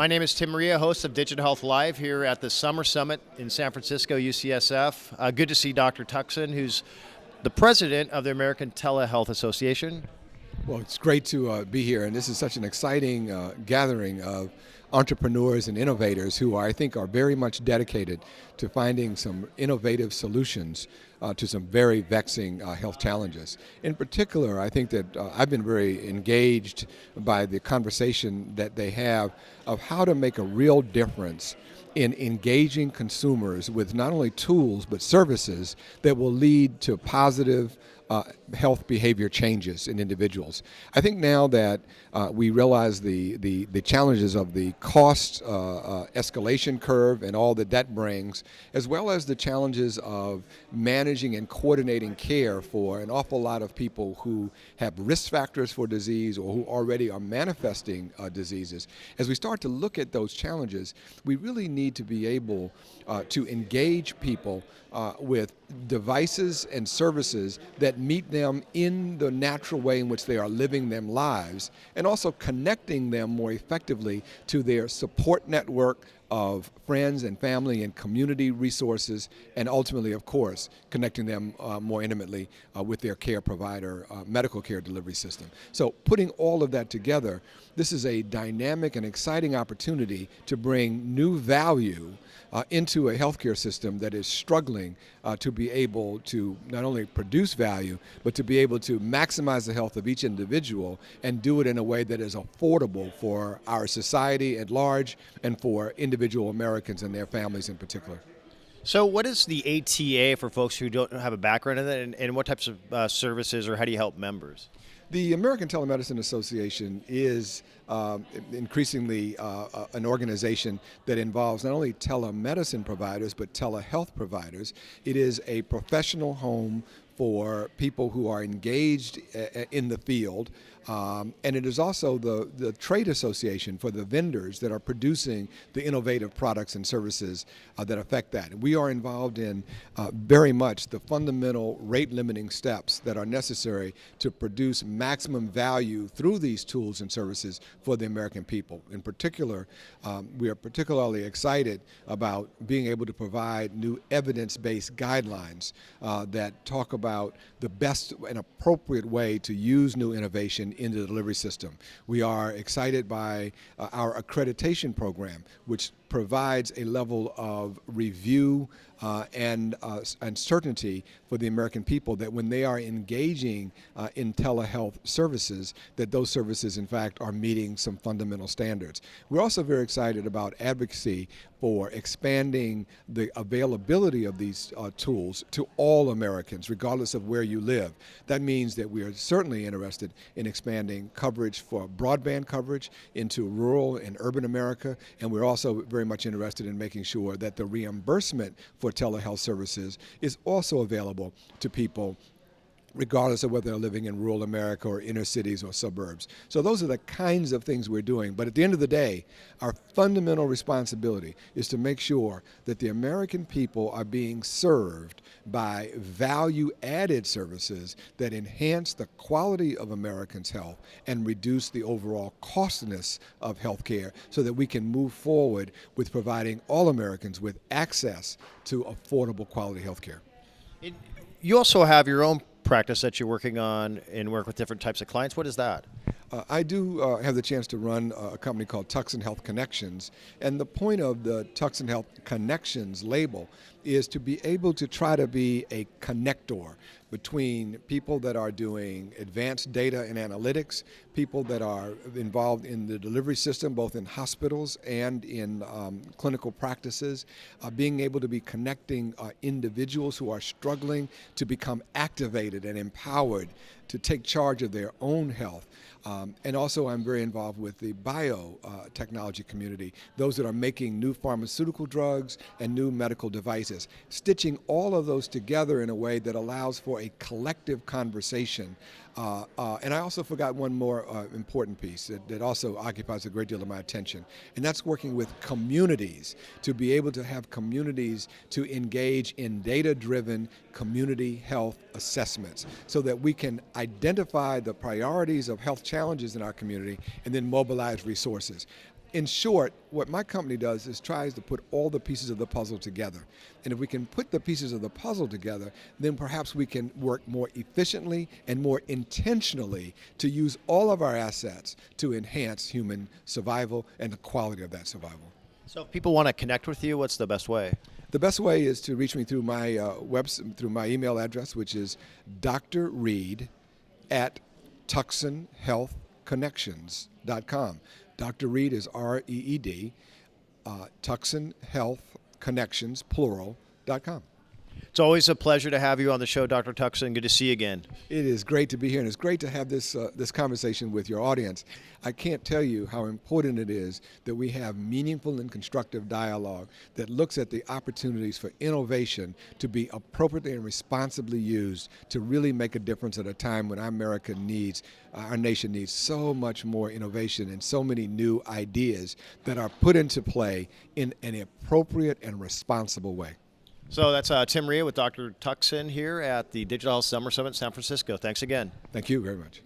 My name is Tim Reha, host of Digital Health Live here at the Summer Summit in San Francisco, UCSF. Good to see Dr. Tuckson, who's the president of the American Telehealth Association. Well, it's great to be here, and this is such an exciting gathering of entrepreneurs and innovators who I think are very much dedicated to finding some innovative solutions to some very vexing health challenges. In particular, I think that I've been very engaged by the conversation that they have of how to make a real difference in engaging consumers with not only tools but services that will lead to positive health behavior changes in individuals. I think now that we realize the challenges of the cost escalation curve and all that that brings, as well as the challenges of managing and coordinating care for an awful lot of people who have risk factors for disease or who already are manifesting diseases. As we start to look at those challenges, we really need to be able to engage people with devices and services that meet them in the natural way in which they are living their lives, and also connecting them more effectively to their support network of friends and family and community resources, and ultimately, of course, connecting them more intimately with their care provider, medical care delivery system. So putting all of that together, this is a dynamic and exciting opportunity to bring new value into a healthcare system that is struggling to be able to not only produce value, but to be able to maximize the health of each individual and do it in a way that is affordable for our society at large and for individual Americans and their families in particular. So what is the ATA for folks who don't have a background in it, and what types of services, or how do you help members? The American Telemedicine Association is increasingly an organization that involves not only telemedicine providers but telehealth providers. It is a professional home for people who are engaged in the field, and it is also the trade association for the vendors that are producing the innovative products and services that affect that. We are involved in very much the fundamental rate limiting steps that are necessary to produce maximum value through these tools and services for the American people. In particular, we are particularly excited about being able to provide new evidence-based guidelines that talk about the best and appropriate way to use new innovation in the delivery system. We are excited by our accreditation program, which provides a level of review and certainty for the American people that when they are engaging in telehealth services, that those services in fact are meeting some fundamental standards. We're also very excited about advocacy for expanding the availability of these tools to all Americans, regardless of where you live. That means that we are certainly interested in expanding coverage for broadband coverage into rural and urban America, and we're also very much interested in making sure that the reimbursement for telehealth services is also available to people regardless of whether they're living in rural America or inner cities or suburbs. So those are the kinds of things we're doing. But at the end of the day, our fundamental responsibility is to make sure that the American people are being served by value-added services that enhance the quality of Americans' health and reduce the overall costliness of health care so that we can move forward with providing all Americans with access to affordable quality health care. You also have your own practice that you're working on and work with different types of clients. What is that? I do have the chance to run a company called Tuxon Health Connections, and the point of the Tuxon Health Connections label is to be able to try to be a connector between people that are doing advanced data and analytics, people that are involved in the delivery system, both in hospitals and in clinical practices, being able to be connecting individuals who are struggling to become activated and empowered to take charge of their own health. And also I'm very involved with the biotechnology community, those that are making new pharmaceutical drugs and new medical devices, stitching all of those together in a way that allows for a collective conversation. And I also forgot one more important piece that also occupies a great deal of my attention, and that's working with communities to be able to have communities to engage in data-driven community health assessments so that we can identify the priorities of health challenges in our community and then mobilize resources. In short, what my company does is tries to put all the pieces of the puzzle together. And if we can put the pieces of the puzzle together, then perhaps we can work more efficiently and more intentionally to use all of our assets to enhance human survival and the quality of that survival. So if people want to connect with you, what's the best way? The best way is to reach me through my through my email address, which is drreed@tucsonhealthconnections.com. Dr. Reed is R-E-E-D, Tuxon Health Connections, plural.com. It's always a pleasure to have you on the show, Dr. Tuxon. Good to see you again. It is great to be here, and it's great to have this conversation with your audience. I can't tell you how important it is that we have meaningful and constructive dialogue that looks at the opportunities for innovation to be appropriately and responsibly used to really make a difference at a time when our nation needs so much more innovation and so many new ideas that are put into play in an appropriate and responsible way. So that's Tim Reha with Dr. Tuxon here at the Digital Health Summer Summit in San Francisco. Thanks again. Thank you very much.